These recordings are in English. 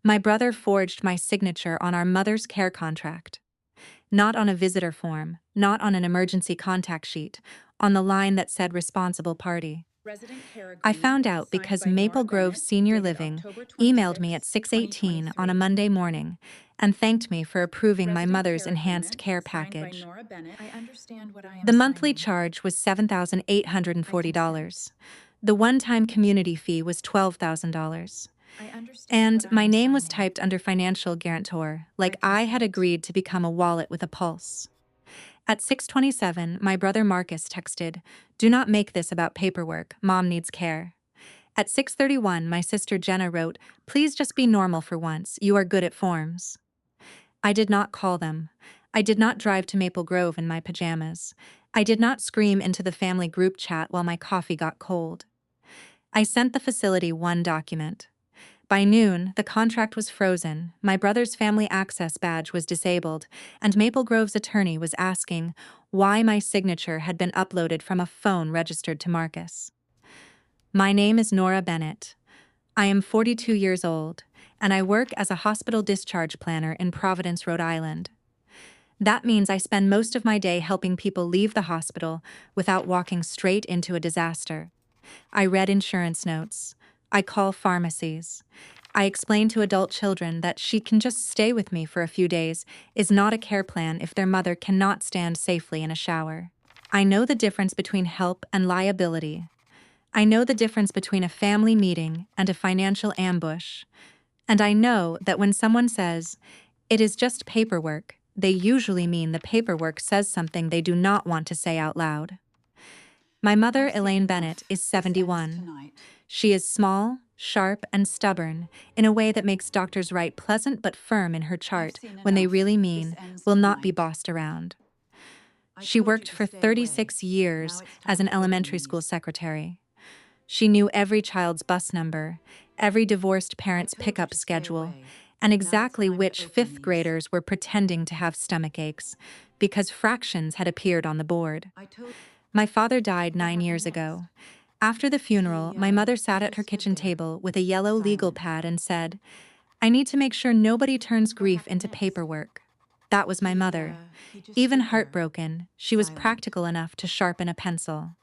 My brother forged my signature on our mother's care contract. Not on a visitor form, not on an emergency contact sheet, on the line that said responsible party. Resident care I agreement found out signed because by Nora Maple Grove Bennett, Senior dated Living October emailed me at 26, 6:18 on a 2023. Monday morning and thanked me for approving my Resident mother's care enhanced agreement care signed by package. Nora Bennett. I understand what I am The monthly signing. charge was I consent. $7,840. The one-time community fee was $12,000. I understand And what I my am name was signing. typed under financial guarantor, like I had consent. agreed to become a wallet with a pulse. At 6:27, my brother Marcus texted, "Do not make this about paperwork. Mom needs care." At 6:31, my sister Jenna wrote, "Please just be normal for once. You are good at forms." I did not call them. I did not drive to Maple Grove in my pajamas. I did not scream into the family group chat while my coffee got cold. I sent the facility one document. By noon, the contract was frozen, my brother's family access badge was disabled, and Maple Grove's attorney was asking why my signature had been uploaded from a phone registered to Marcus. My name is Nora Bennett. I am 42 years old, and I work as a hospital discharge planner in Providence, Rhode Island. That means I spend most of my day helping people leave the hospital without walking straight into a disaster. I read insurance notes. I call pharmacies. I explain to adult children that she can just stay with me for a few days is not a care plan if their mother cannot stand safely in a shower. I know the difference between help and liability. I know the difference between a family meeting and a financial ambush. And I know that when someone says, "It is just paperwork," they usually mean the paperwork says something they do not want to say out loud. My mother, I've seen Elaine enough. Bennett, is This ends 71. tonight. She is small, sharp, and stubborn in a way that makes doctors write pleasant but firm in her I've chart seen when they enough. really This mean ends will not be tonight. bossed around. I She told you worked to for stay away. 36 Now years it's as time an to go, elementary school Denise. secretary. She knew every child's bus number, every divorced I parent's told you pickup to stay schedule, away. and Now it's exactly time to which go, fifth Denise. graders were pretending to have stomach aches because fractions had appeared on the board. I told. My father died What 9 happened years next? ago. After the funeral, my mother He sat at just her stood kitchen there, table with a yellow legal silent. pad and said, "I need to make sure nobody turns What grief happened into next? paperwork." That was my mother. He just Even stood there, heartbroken, she was silent. practical enough to sharpen a pencil.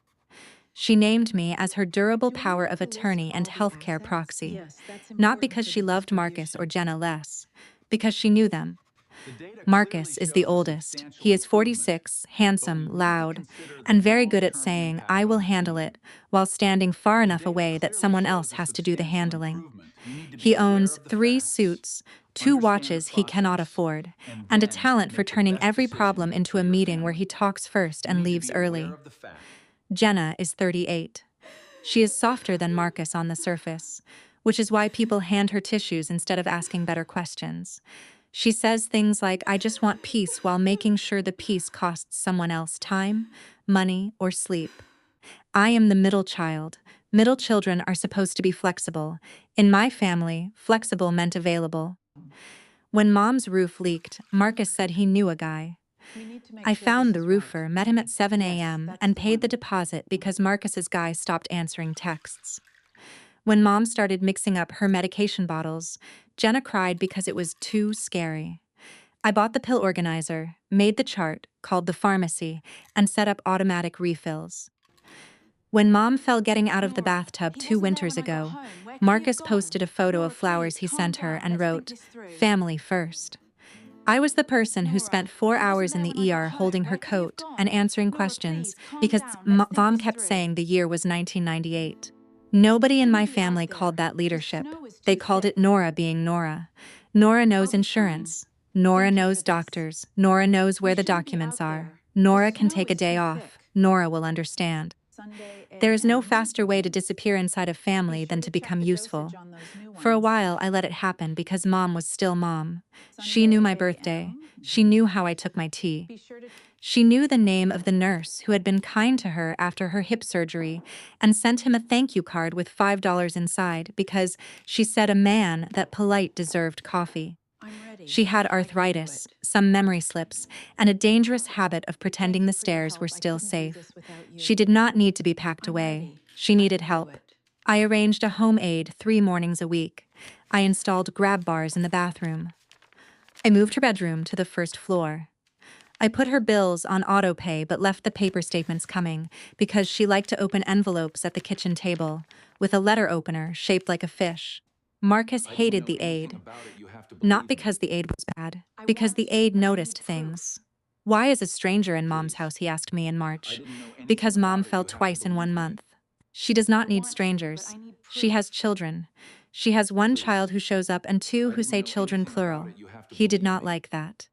She named me as her durable Do I power need of to list attorney and all the healthcare assets? proxy. Yes, that's Not important because for she the loved Marcus or distribution. Jenna less, because she knew them. The data clearly Marcus is the shows a oldest. substantial He is improvement, 46, but we handsome, need to loud, consider the and very good at long-term saying, "I impact will on the handle it," team. while standing far The enough data away that clearly someone else shows a has to do the substantial handling. improvement. We need to be He aware owns of the 3 facts, suits, 2 understand the watches he cannot process, afford, and and a then talent for make the turning best every problem decision into for a your meeting where he family. talks first We and need to leaves be aware early. of the facts. Jenna is 38. She is softer than Marcus on the surface, which is why people hand her tissues instead of asking better questions. She says things like, "I just want peace," while making sure the peace costs someone else time, money, or sleep. I am the middle child. Middle children are supposed to be flexible. In my family, flexible meant available. When Mom's roof leaked, Marcus said he knew a guy. We need to make I sure this found the is right. roofer, met him at 7 Yes, a.m., that's and the paid the one. deposit because Marcus's guy stopped answering texts. When Mom started mixing up her medication bottles, Jenna cried because it was too scary. I bought the pill organizer, made the chart, called the pharmacy, and set up automatic refills. When Mom fell getting out of the Nora, bathtub he 2 wasn't there winters when I got ago, home. Where could he have Marcus gone? posted a photo of Nora, flowers please, he calm sent her down. and Let's think wrote, this through. "Family first." I was the person who Nora, spent 4 he wasn't hours in there the when I got ER home. holding her Where could he have coat and gone? answering Nora, questions please, calm because down. Let's think Vom this kept through. saying the year was 1998. Nobody in Who my was he family out called there? that The leadership. snow is They too called it thick. Nora being Nora. Nora knows I'll be fine. insurance. Nora Thank you knows for this. doctors. Nora knows You where the shouldn't be documents out are. there. The Nora can snow take a is day too off. thick. Nora will understand. Sunday There is no a.m. faster way to disappear inside a Be family sure than to to check become the dosage useful. on those new For a ones. while, I let it happen because Mom was still Mom. She knew Sunday my birthday. a.m. She knew how I took my tea. Be sure to. She knew the name of the nurse who had been kind to her after her hip surgery and sent him a thank you card with $5 inside because she said a man that polite deserved coffee. I'm ready. She had I can do arthritis, it. some memory slips, and a dangerous habit of pretending Thank the you for your stairs were help. I still couldn't do safe. this without you. She did not need to be packed I'm away. ready. She I needed can do help. it. I arranged a home aide 3 mornings a week. I installed grab bars in the bathroom. I moved her bedroom to the first floor. I put her bills on auto pay but left the paper statements coming because she liked to open envelopes at the kitchen table with a letter opener shaped like a fish. Marcus I didn't hated know the anything aid, about it. You have to not believe me. because the aid was bad, I because want the to, aid but I noticed need proof. things. Why is a stranger in Mom's Please. house, he asked me in I March. didn't know anything Because Mom about it. fell You have to twice in one believe me. month. She does I not need want to, but strangers. I need She has proof. children. She has one child Please. who shows up and two I who didn't say know children anything about plural. it. You have to He did believe not me. like that.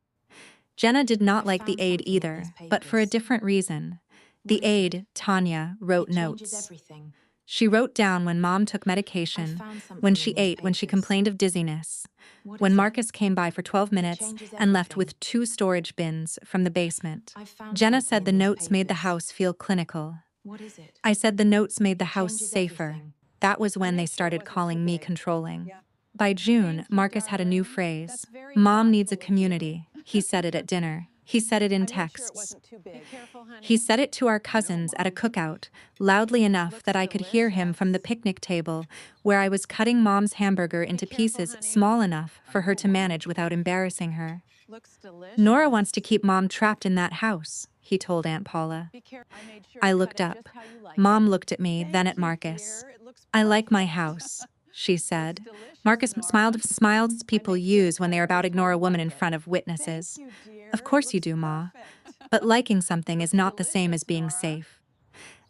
Jenna did I not like the found aid something in these either, but for a papers. different reason. What The is it? aide, Tanya, wrote It changes notes. everything. She wrote down when Mom took I medication, found when something she in these ate, when she papers. complained of dizziness, What when is it? Marcus came by for 12 It minutes changes and left everything. with 2 storage bins from the basement. I found Jenna something said the in these notes made the papers. house feel clinical. What is it? I said the notes made the It house changes safer. everything. That was I when they made sure it started wasn't too calling me big. controlling. Yeah. By June, Thank you, Marcus had a new darling. phrase. That's very Mom needs a thoughtful of you. community. He said it at dinner. He said it in I made sure it texts. wasn't too Be big. careful, honey. He said it to our I know, cousins at a Mom. cookout, loudly enough Looks that I could hear him from the delicious. picnic table where I was cutting Mom's hamburger into careful, pieces honey. small enough I for her know, to Mom. manage without embarrassing her. Looks delicious. Nora wants to keep Mom trapped in that house, he told Aunt Paula. Be careful. I made sure I to cut looked it up. just how you like Mom it. looked at me, then Thank at you, Marcus. dear. It looks I like my perfect. house, she said. Looks delicious, Marcus Nora. smiled smiles I people made sure to use when cut they it are about to just how ignore a you woman like in it. front of Thank witnesses. you, dear. Of It course you looks do, Ma. perfect. But liking something is Looks not the same as delicious, being Nora. safe.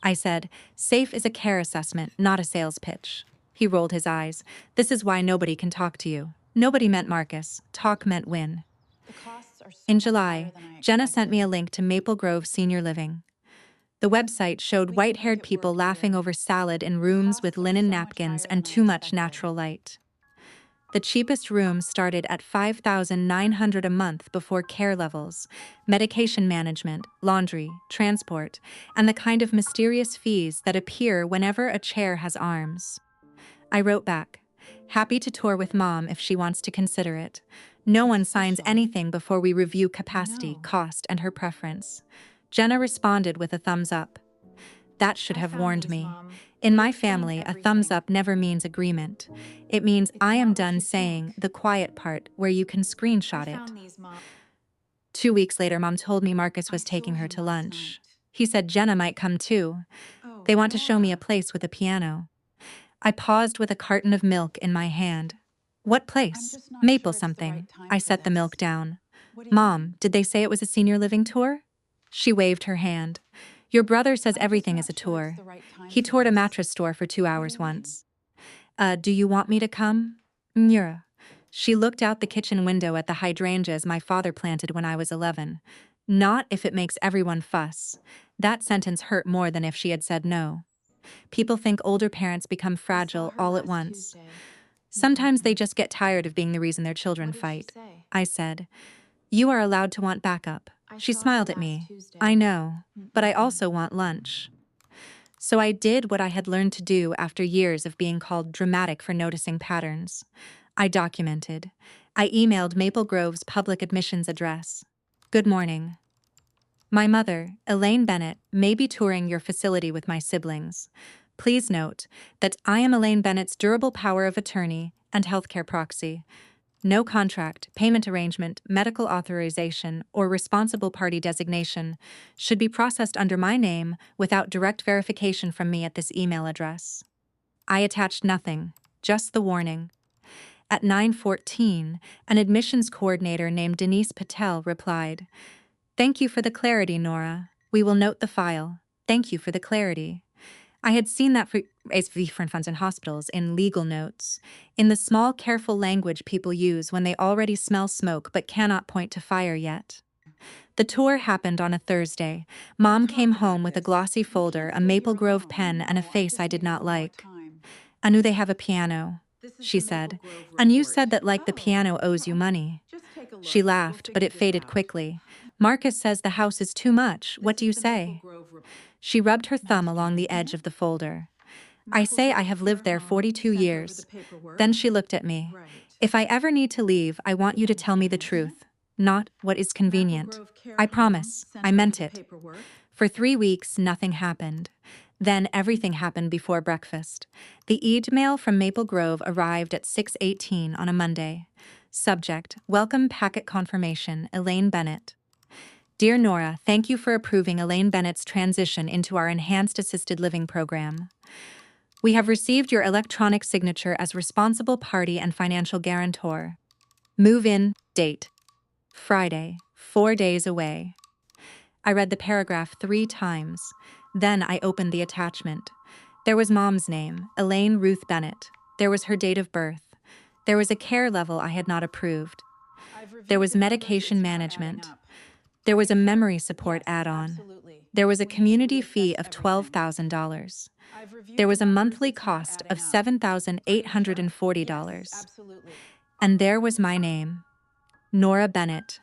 I said, safe is a care assessment, not a sales pitch. He rolled his eyes. This is why nobody can talk to you. Nobody meant Marcus. Talk meant win. The costs are so In much higher July, than I Jenna sent me expected. a link to Maple Grove Senior Living. The website showed We can make white-haired it people work, laughing dear. over salad in The rooms with costs are linen so much napkins higher and than I too much expected. natural light. The cheapest room started at $5,900 a month before care levels, medication management, laundry, transport, and the kind of mysterious fees that appear whenever a chair has arms. I wrote back, happy to tour with Mom if she wants to consider it. No It's one signs official. anything before we review capacity, know. cost, and her preference. Jenna responded with a thumbs up. That should I have found warned these, me. Mom. In They my explain family, a thumbs everything. up never means agreement. It means It's I am not what done you saying think. the quiet part where you can I screenshot it. found these, Mom. 2 weeks later, Mom told me Marcus I was saw taking her him to last lunch. night. He said Jenna might come too. Oh, They want to show me a Nora. place with a piano. I paused with a carton of milk in my hand. What I'm place? just not Maple sure it's the something. right time I for set the this. milk down. What do you Mom, mean? did they say it was a senior living tour? She waved her hand. Your brother says I'm just everything is not a sure it's tour. the right time He for toured a this. mattress store for 2 What do hours you mean? once. Do you want me to come? Nora. She looked out the kitchen window at the hydrangeas my father planted when I was 11. Not if it makes everyone fuss. That sentence hurt more than if she had said no. People think older parents become I saw fragile her all at last once. Tuesday. Sometimes they just get tired of being the reason their children What did she fight. say? I said, you are allowed to want backup. I She saw her smiled at last me. Tuesday. I know, but I also want lunch. So I did what I had learned to do after years of being called dramatic for noticing patterns. I documented. I emailed Maple Grove's public admissions address. Good morning. My mother, Elaine Bennett, may be touring your facility with my siblings. Please note that I am Elaine Bennett's durable power of attorney and healthcare proxy. No contract, payment arrangement, medical authorization, or responsible party designation should be processed under my name without direct verification from me at this email address. I attached nothing, just the warning. At 9:14, an admissions coordinator named Denise Patel replied, "Thank you for the clarity, Nora. We will note the file. Thank you for the clarity." I had seen that for different funds and hospitals in legal notes, in the small, careful language people use when they already smell smoke but cannot point to fire yet. The tour happened on a Thursday. Mom We'll came talk home about with a this. glossy You folder, can't a stay Maple here Grove alone. I pen, and a know. I face I just did need a not little more like. time. I knew they have a piano, This is she the Maple said, Grove and you report. said that like the Oh. piano owes you money. Just take a She look. We'll laughed, but figure it this faded out. quickly. Marcus says the house is too much. What This do is you the Maple say? Grove report. She rubbed her thumb Nice along the piano. edge of the folder. I Maple say I Grove have Care lived there Home 42 sent over the years. paperwork. Then she looked at me. Right. If I ever need to leave, I want you to tell me the truth, not what is Maple convenient. Grove Care I Home promise, sent I over meant the it. paperwork. For 3 weeks, nothing happened. Then everything happened before breakfast. The email from Maple Grove arrived at 6:18 on a Monday. Subject: Welcome Packet Confirmation, Elaine Bennett. Dear Nora, thank you for approving Elaine Bennett's transition into our Enhanced Assisted Living program. We have received your electronic signature as responsible party and financial guarantor. Move-in date: Friday, 4 days away. I read the paragraph 3 times. Then I opened the attachment. There was Mom's name, Elaine Ruth Bennett. There was her date of birth. There was a care level I had not approved. There was medication management. There was a memory support add-on. There was a community fee of $12,000. There was a monthly cost of $7,840. And there was my name, Nora Bennett,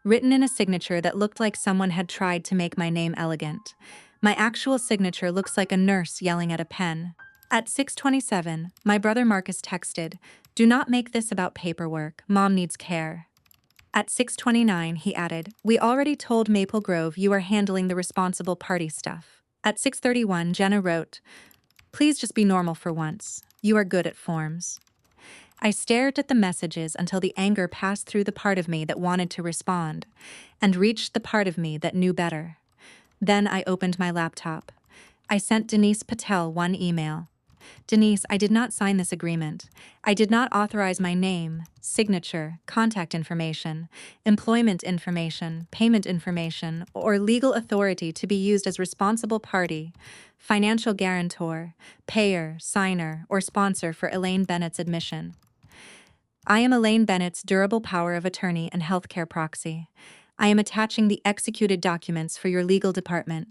written in a signature that looked like someone had tried to make my name elegant. My actual signature looks like a nurse yelling at a pen. At 6:27, my brother Marcus texted, "Do not make this about paperwork. Mom needs care." At 6:29, he added, "We already told Maple Grove you are handling the responsible party stuff." At 6:31, Jenna wrote, "Please just be normal for once. You are good at forms." I stared at the messages until the anger passed through the part of me that wanted to respond and reached the part of me that knew better. Then I opened my laptop. I sent Denise Patel one email. "Denise, I did not sign this agreement. I did not authorize my name, signature, contact information, employment information, payment information, or legal authority to be used as responsible party, financial guarantor, payer, signer, or sponsor for Elaine Bennett's admission. I am Elaine Bennett's durable power of attorney and healthcare proxy. I am attaching the executed documents for your legal department.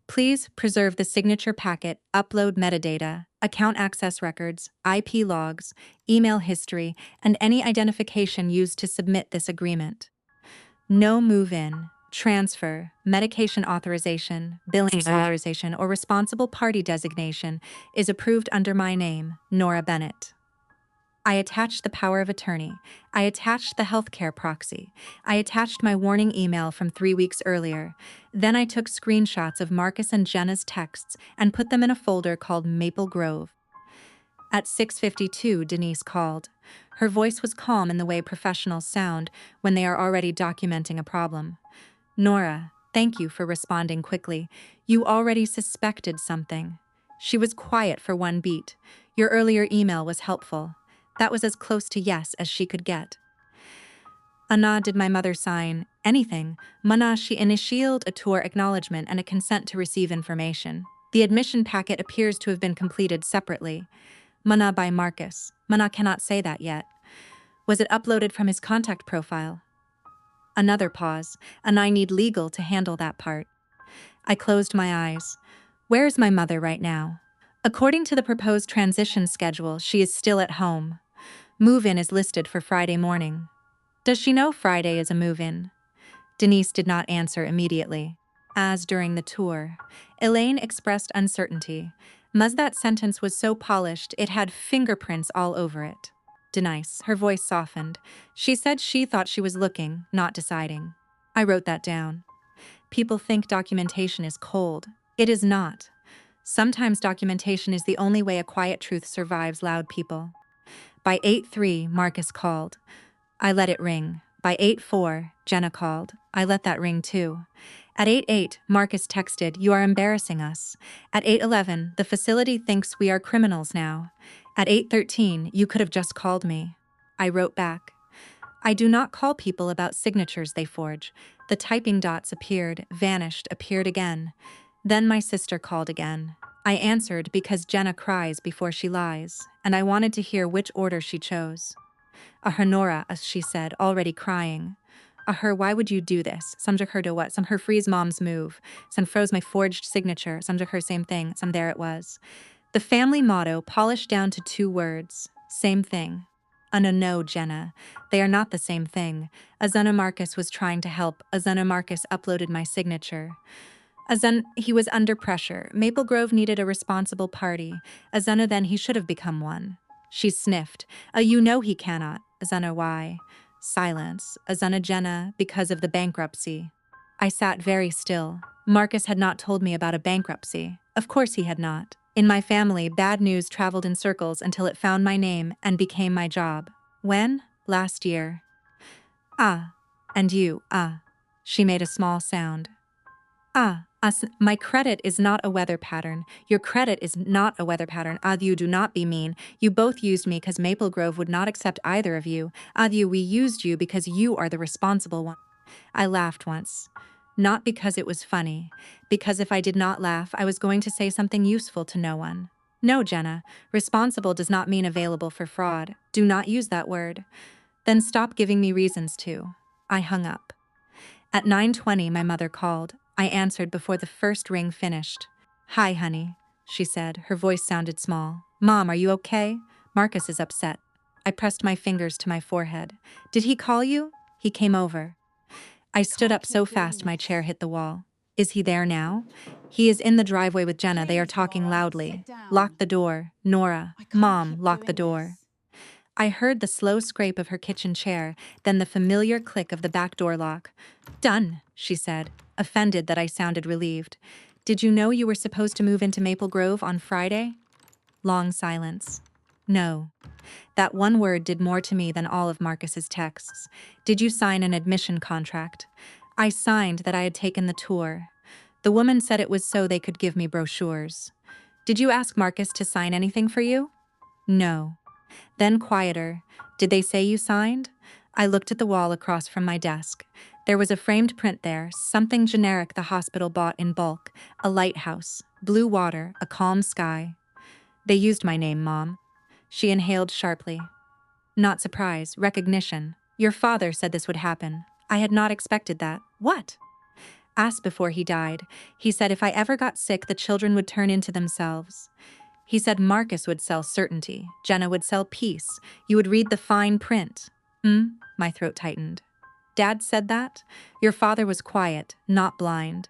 Please preserve the signature packet, upload metadata, account access records, IP logs, email history, and any identification used to submit this agreement. No move-in, transfer, medication authorization, billing authorization, or responsible party designation is approved under my name, Nora Bennett. I attached the power of attorney. I attached the healthcare proxy. I attached my warning email from 3 weeks earlier. Then I took screenshots of Marcus and Jenna's texts and put them in a folder called Maple Grove. At 6:52, Denise called. Her voice was calm in the way professionals sound when they are already documenting a problem. "Nora, thank you for responding quickly. You already suspected something." She was quiet for one beat. "Your earlier email was helpful." That was as close to yes as she could get. "Anna, did my mother sign anything?" "Mana, she initialed a tour acknowledgement and a consent to receive information. The admission packet appears to have been completed separately." "Mana, by Marcus." "Mana cannot say that yet." "Was it uploaded from his contact profile?" Another pause, and I need legal to handle that part. I closed my eyes. Where is my mother right now? According to the proposed transition schedule, she is still at home. Move-in is listed for Friday morning. Does she know Friday is a move-in? Denise did not answer immediately. As during the tour, Elaine expressed uncertainty. That sentence was so polished it had fingerprints all over it. Denise, her voice softened. She said she thought she was looking, not deciding. I wrote that down. People think documentation is cold. It is not. Sometimes documentation is the only way a quiet truth survives loud people. By 8:03, Marcus called. I let it ring. By 8:04, Jenna called. I let that ring too. At 8:08, Marcus texted, "You are embarrassing us." At 8:11, "The facility thinks we are criminals now." At 8:13, "You could have just called me." I wrote back, "I do not call people about signatures they forge." The typing dots appeared, vanished, appeared again. Then my sister called again. I answered because Jenna cries before she lies, and I wanted to hear which order she chose. "Her Nora," she said, already crying. Her, why would you do this?" Some to her to what? Some her freeze mom's move. Some froze my forged signature. Some to her same thing. Some there it was. The family motto polished down to 2 words. Same thing. No, Jenna. They are not the same thing. Azana Marcus was trying to help. Azana Marcus uploaded my signature. He was under pressure. Maple Grove needed a responsible party. Azana, then he should have become one. She sniffed. You know he cannot." Azana, why? Silence. Azana, Jenna, because of the bankruptcy. I sat very still. Marcus had not told me about a bankruptcy. Of course he had not. In my family, bad news traveled in circles until it found my name and became my job. When? Last year. Ah. And you, ah. She made a small sound. Ah, us, my credit is not a weather pattern. Your credit is not a weather pattern. You do not be mean. You both used me because Maple Grove would not accept either of you. We used you because you are the responsible one. I laughed once. Not because it was funny, because if I did not laugh, I was going to say something useful to no one. No, Jenna, responsible does not mean available for fraud. Do not use that word. Then stop giving me reasons to. I hung up. At 9:20, my mother called. I answered before the first ring finished. Hi, honey, she said. Her voice sounded small. Mom, are you okay? Marcus is upset. I pressed my fingers to my forehead. Did he call you? He came over. I stood up so fast my chair hit the wall. Is he there now? He is in the driveway with Jenna. They are talking loudly. Lock the door. Nora. Mom, lock the door. I heard the slow scrape of her kitchen chair, then the familiar click of the back door lock. Done, she said, offended that I sounded relieved. Did you know you were supposed to move into Maple Grove on Friday? Long silence. No. That one word did more to me than all of Marcus's texts. Did you sign an admission contract? I signed that I had taken the tour. The woman said it was so they could give me brochures. Did you ask Marcus to sign anything for you? No. Then quieter. Did they say you signed? I looked at the wall across from my desk. There was a framed print there, something generic the hospital bought in bulk. A lighthouse, blue water, a calm sky. They used my name, Mom. She inhaled sharply. Not surprise, recognition. Your father said this would happen. I had not expected that. What? Asked before he died. He said if I ever got sick, the children would turn into themselves. He said Marcus would sell certainty, Jenna would sell peace. You would read the fine print. My throat tightened. Dad said that? Your father was quiet, not blind.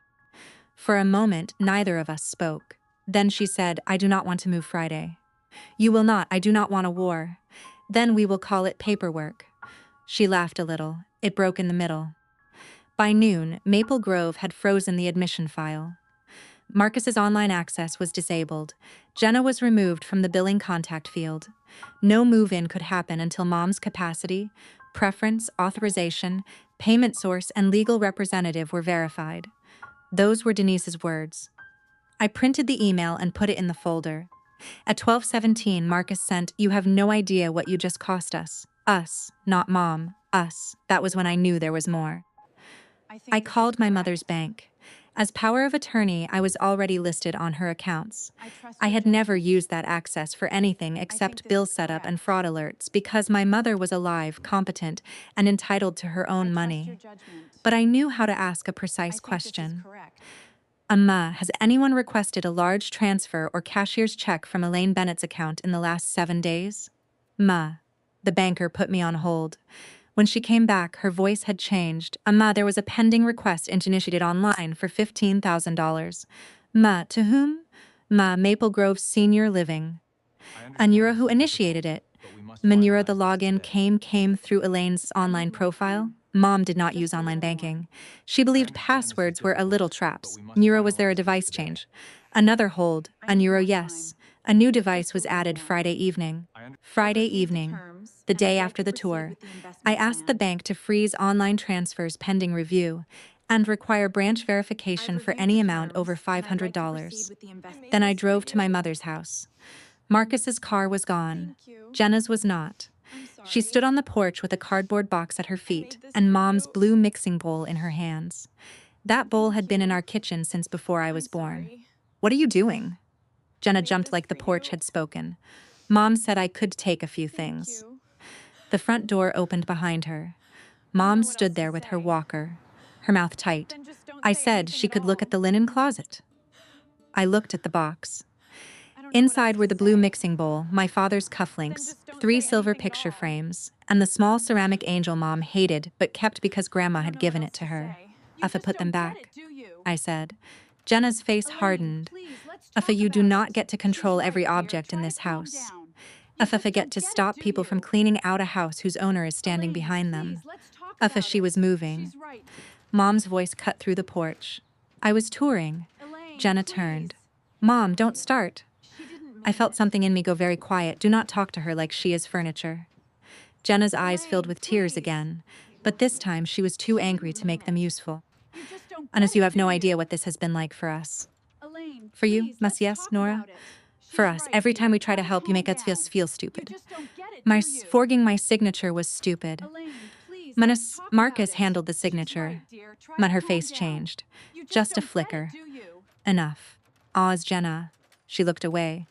For a moment, neither of us spoke. Then she said, I do not want to move Friday. You will not, I do not want a war. Then we will call it paperwork. She laughed a little. It broke in the middle. By noon, Maple Grove had frozen the admission file. Marcus's online access was disabled. Jenna was removed from the billing contact field. No move-in could happen until Mom's capacity, preference, authorization, payment source, and legal representative were verified. Those were Denise's words. I printed the email and put it in the folder. At 12:17, Marcus sent, You have no idea what you just cost us. Us, not Mom. Us. That was when I knew there was more. I called my mother's bank. As power of attorney, I was already listed on her accounts. I had never used that access for anything except bill setup and fraud alerts because my mother was alive, competent, and entitled to her own money. But I knew how to ask a precise question. Has anyone requested a large transfer or cashier's check from Elaine Bennett's account in the last 7 days? The banker put me on hold. When she came back, her voice had changed. There was a pending request initiated online for $15,000. To whom? Maple Grove Senior Living. Nora who initiated it. Nora the login came through Elaine's online profile. Mom did not use online banking. She believed passwords were a little traps. Nora, was there a device change? Another hold. Nora, yes. A new device was added Friday evening. Friday evening, the day after the tour. I asked the bank to freeze online transfers pending review and require branch verification for any amount over $500. Then I drove to my mother's house. Marcus's car was gone. Jenna's was not. She stood on the porch with a cardboard box at her feet and Mom's blue mixing bowl in her hands. That bowl had been in our kitchen since before I was born. What are you doing? Jenna jumped like the porch had spoken. Mom said I could take a few things. The front door opened behind her. Mom stood there with her walker, her mouth tight. I said she could look at the linen closet. I looked at the box. Inside were the blue mixing bowl, my father's cufflinks, 3 silver picture frames, and the small ceramic angel Mom hated but kept because Grandma had given it to her. Uffa, put them back, I said. Jenna's face hardened. Uffa, you do not get to control every object in this house. Uffa, get to stop people from cleaning out a house whose owner is standing behind them. Uffa, she was moving. Mom's voice cut through the porch. I was touring. Jenna turned. Mom, don't start. She didn't I mean felt it. something in me go very quiet. Do not talk to her like she is furniture. Jenna's eyes filled Elaine, with tears please. again, but this time she was too She angry didn't to mean make them it. useful. You just don't get Honest, you it, have do no idea you? what this has been like for us. Elaine, For you, please, let's yes, talk Nora? about it. For She's us, right, every time dear. we try Try to to help, you calm make us down. feel You stupid. just don't get it, do you? Forging my signature was stupid. Elaine, please, let's talk about Marcus it. handled the She's signature. right, dear. Try But to her calm face down. changed. You just Just a don't get it, flicker. do you? Enough. Ah's Jenna. She looked away.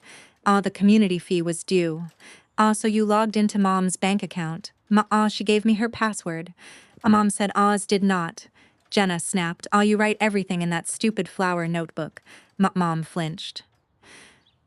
Ah, the community fee was due. Ah, so you logged into Mom's bank account. She gave me her password. Mom said Ah's did not. Jenna snapped. Ah, you write everything in that stupid flower notebook. Mom flinched.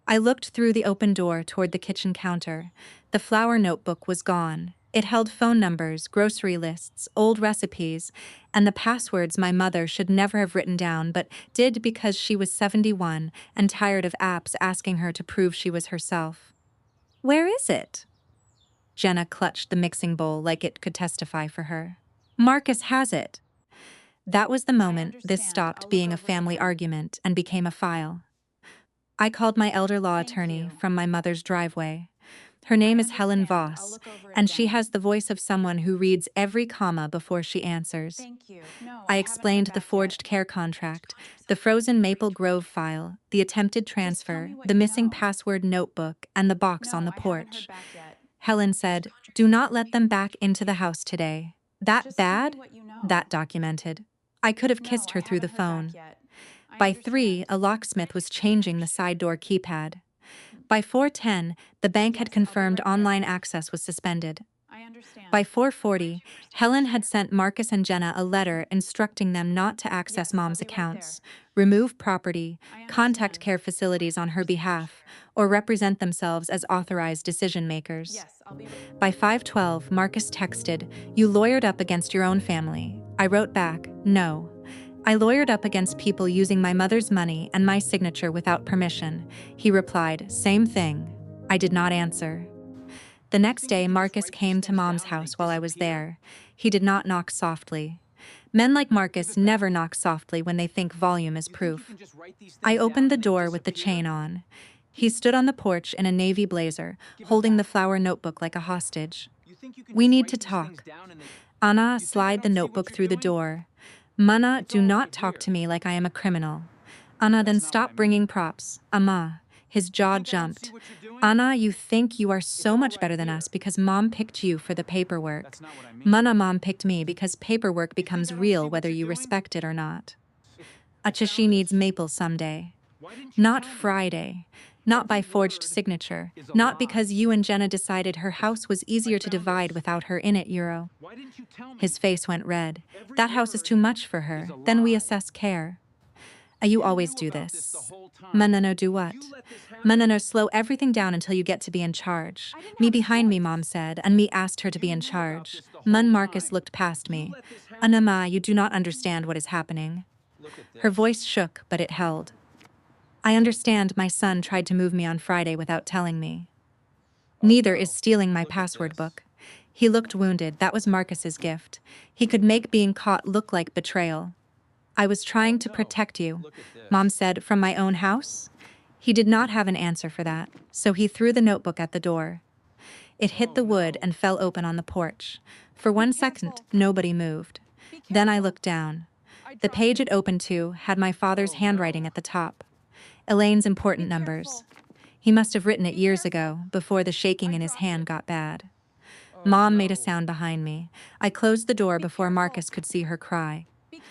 I looked through the open door toward the kitchen counter. The flower notebook was gone. It held phone numbers, grocery lists, old recipes, and the passwords my mother should never have written down but did because she was 71 and tired of apps asking her to prove she was herself. Where is it? Jenna clutched the mixing bowl like it could testify for her. Marcus has it. That was the I moment this understand. stopped I'll look being a over it family again. argument and became a file. I called my elder law Thank attorney you. from my mother's driveway. Her I name is Helen understand. I'll Voss, look over it and she again. has the voice of someone who reads every comma before she answers. Thank you. No, I I haven't read explained the back yet. forged care contract, the frozen Maple Grove file, the attempted Just tell me transfer, what the you missing know. password notebook, and the box on No, the I haven't porch. heard back yet. Helen said, "Do not let them back into the house today." That Just tell me bad? what you know. That documented. I could have No, kissed I her through the haven't heard back phone. yet. I By 3, understand. a locksmith was changing the side door keypad. By 4:10, the bank had Yes, I'll be confirmed right there. online access was suspended. I understand. By 4:40, Helen had sent Marcus and Jenna a letter instructing them not to access Yes, I'll Mom's be right there. accounts, remove property, I contact understand. care facilities on her behalf, or represent themselves as authorized decision makers. Yes, I'll be. By 5:12, Marcus texted, "You lawyered up against your own family." I wrote back, "No. I lawyered up against people using my mother's money and my signature without permission." He replied, "Same thing." I did not answer. The next day, Marcus came to Mom's house while I was there. He did not knock softly. Men like Marcus never knock softly when they think volume is proof. I opened the door with the chain on. He stood on the porch in a navy blazer, holding the flower notebook like a hostage. "We need to talk." Anna slid the notebook through the door. "Mana, do not talk to me like I am a criminal." Anna, then stop bringing props. Amma. His jaw jumped. "Anna, you think you are so much better than us because Mom picked you for the paperwork. Mana, Mom picked me because paperwork becomes real whether you respect it or not. Achashi needs maple someday. Not Friday. Not by forged signature. Not because you and Jenna decided her house was easier to divide without her in it, Euro." His face went red. "That house is too much for her. Then we assess care." You always do this." "Manano, do what?" "Manano, slow everything down until you get to be in charge." I didn't Me have a behind me, choice. Mom said, and me asked her to be in charge. Marcus looked past me. "Anama, you do not understand what is happening." Her voice shook, but it held. "I understand my son tried to move me on Friday without telling me. Neither is stealing my password book." He looked wounded. That was Marcus's gift. He could make being caught look like betrayal. "I was trying to protect you," Mom said, "from my own house." He did not have an answer for that, so he threw the notebook at the door. It hit the wood and fell open on the porch. For one second, careful. nobody moved. Be Then I careful. looked down. I The dropped page it. it opened to had my father's handwriting at the top. Elaine's important Be numbers. careful. He must have written it Be years careful. ago, before the shaking I in his dropped hand it. got bad. Mom made a sound behind me. I closed the door Be before careful. Marcus could see her cry. Be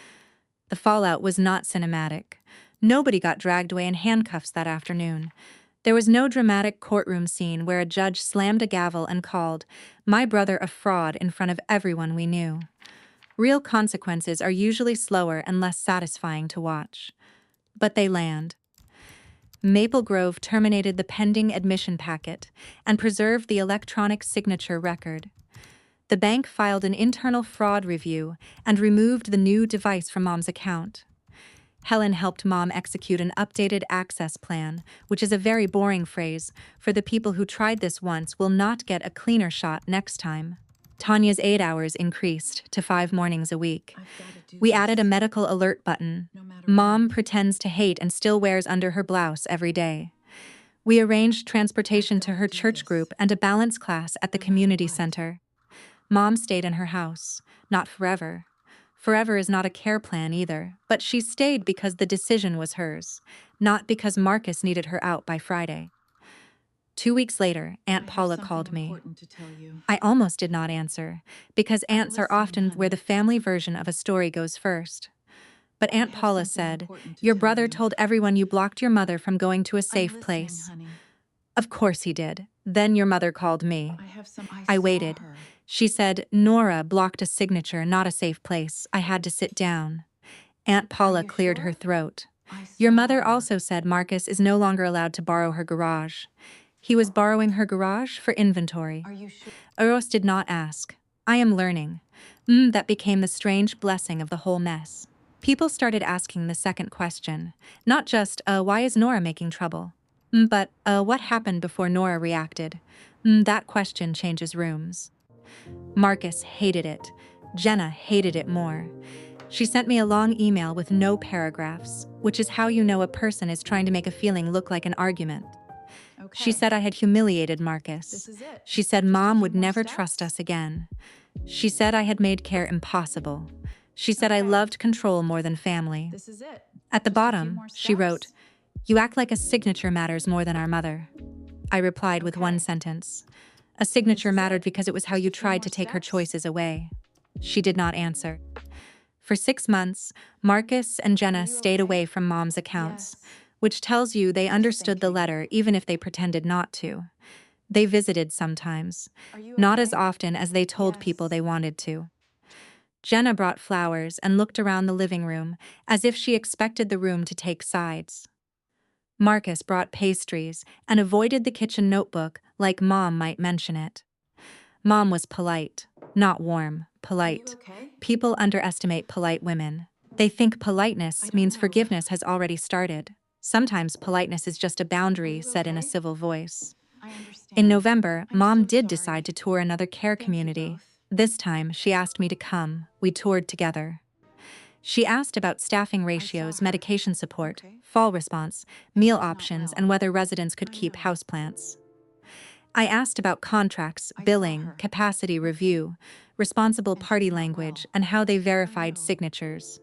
The fallout was not cinematic. Nobody got dragged away in handcuffs that afternoon. There was no dramatic courtroom scene where a judge slammed a gavel and called my brother a fraud in front of everyone we knew. Real consequences are usually slower and less satisfying to watch. But they land. Maple Grove terminated the pending admission packet and preserved the electronic signature record. The bank filed an internal fraud review and removed the new device from Mom's account. Helen helped Mom execute an updated access plan, which is a very boring phrase, for the people who tried this once will not get a cleaner shot next time. Tanya's 8 hours increased to 5 mornings a week. We added a medical alert button. Mom pretends to hate and still wears under her blouse every day. We arranged transportation to her church group and a balance class at the community center. Mom stayed in her house, not forever. Forever is not a care plan either, but she stayed because the decision was hers, not because Marcus needed her out by Friday. 2 weeks later, Aunt Paula called me. I almost did not answer, because aunts are often where the family version of a story goes first. But Aunt Paula said, "Your brother told everyone you blocked your mother from going to a safe place." Of course he did. Then your mother called me. I waited. She said, "Nora blocked a signature, not a safe place. I had to sit down." Aunt Paula cleared her throat. Your mother also said Marcus is no longer allowed to borrow her garage. He was borrowing her garage for inventory. Eros did not ask. I am learning. That became the strange blessing of the whole mess. People started asking the second question. Not just, why is Nora making trouble? But, what happened before Nora reacted? That question changes rooms. Marcus hated it. Jenna hated it more. She sent me a long email with no paragraphs, which is how you know a person is trying to make a feeling look like an argument. She said I had humiliated Marcus. This is it. She said Just a Mom few would more never steps? trust us again. She said I had made care impossible. She said I Okay. loved control more than family. This is it. At the Just a few bottom, more she wrote, steps? "You act like a signature matters more than our mother." I replied with one Okay. sentence. A signature This is mattered it. because it was how Just you a few tried more to take her steps? choices away. She did not answer. For 6 months, Marcus and Jenna you stayed okay? away from Mom's accounts, Yes. which tells you they Just understood the thinking. letter even if they pretended not to. They visited sometimes, Are you not okay? as often as they told people Yes. they wanted to. Jenna brought flowers and looked around the living room as if she expected the room to take sides. Marcus brought pastries and avoided the kitchen notebook like Mom might mention it. Mom was polite, not warm, polite. okay? People underestimate polite women. They think politeness means forgiveness has already started. Sometimes politeness is just a boundary set in a okay? civil voice. I understand. In November, I'm Mom so did sorry. decide to tour another care Thank you community. both. This time, she asked me to come. We toured together. She asked about staffing ratios, her. medication support, Okay. fall response, And meal she's not options, well. and whether residents could I keep know. houseplants. I asked about contracts, I saw billing, her. capacity review, responsible And she's party not language, well. and how they I verified know. signatures.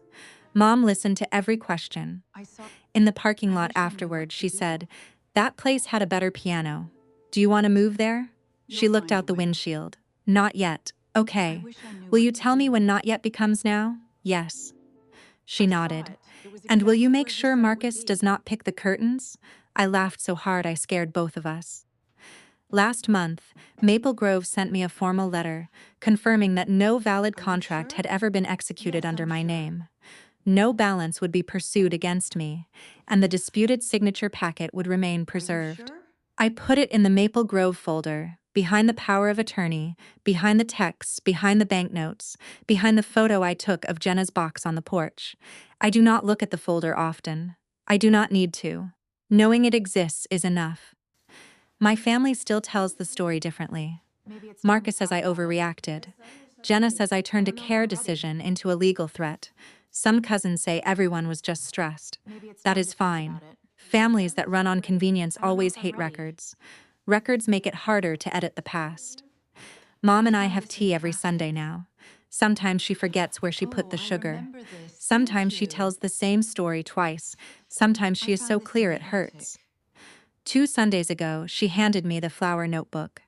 Mom listened to every question. I saw. In the parking I lot wish I knew what afterward, to she do. said, "That place had a better piano. Do you want to move there?" She You'll looked find a out the way. windshield. Not yet. Okay. wish I knew Will what you to tell me do. when not yet becomes now? Yes. She I saw nodded. it. It was And will you exactly make where he sure said it would Marcus be. does not pick the curtains? I laughed so hard I scared both of us. Last month, Maple Grove sent me a formal letter confirming that no valid Are you contract sure? had ever been executed Yes, under I'm my sure. name. No balance would be pursued against me, and the disputed signature packet would remain preserved. sure? I put it in the Maple Grove folder, behind the power of attorney, behind the texts, behind the banknotes, behind the photo I took of Jenna's box on the porch. I do not look at the folder often. I do not need to. Knowing it exists is enough. My family still tells the story differently. Maybe it's time we Marcus says talk I about it. overreacted. Jenna says I turned a care decision into a legal threat. Some cousins say everyone was just stressed. Maybe it's That time is to think fine. about it. Families that run on convenience I don't know always if I'm hate ready. records. Records make it harder to edit the past. Mom and I found have this in tea every plastic. Sunday now. Sometimes she forgets where she put the I sugar. remember this. Sometimes Thank she you. tells the same story twice. Sometimes she I is found so this in clear it plastic. hurts. 2 Sundays ago, she handed me the flower notebook.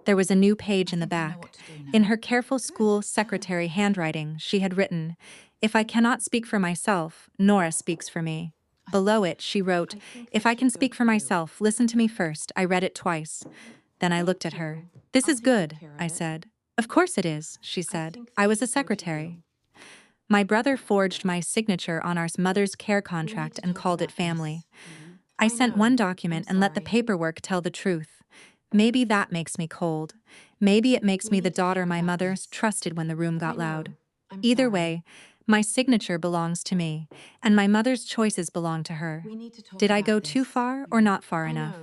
There was a new page in the think I know back. what to do now. In her careful school secretary handwriting, she had written, "If I cannot speak for myself, Nora speaks for me." Below it, she wrote, think "If that I can should go speak for to you. myself, listen to me first." I read it twice. Then I looked at her. "This I'll is take good good," care of I it. said. "Of course it is," she said. think "I that was a should go to you. secretary." My brother forged my signature on our mother's care contract and called it family. I sent one document and let the paperwork tell the truth. Maybe that makes me cold. Maybe it makes me the daughter my mother trusted when the room got loud. Either way, my signature belongs to me, and my mother's choices belong to her. Did I go too far or not far enough?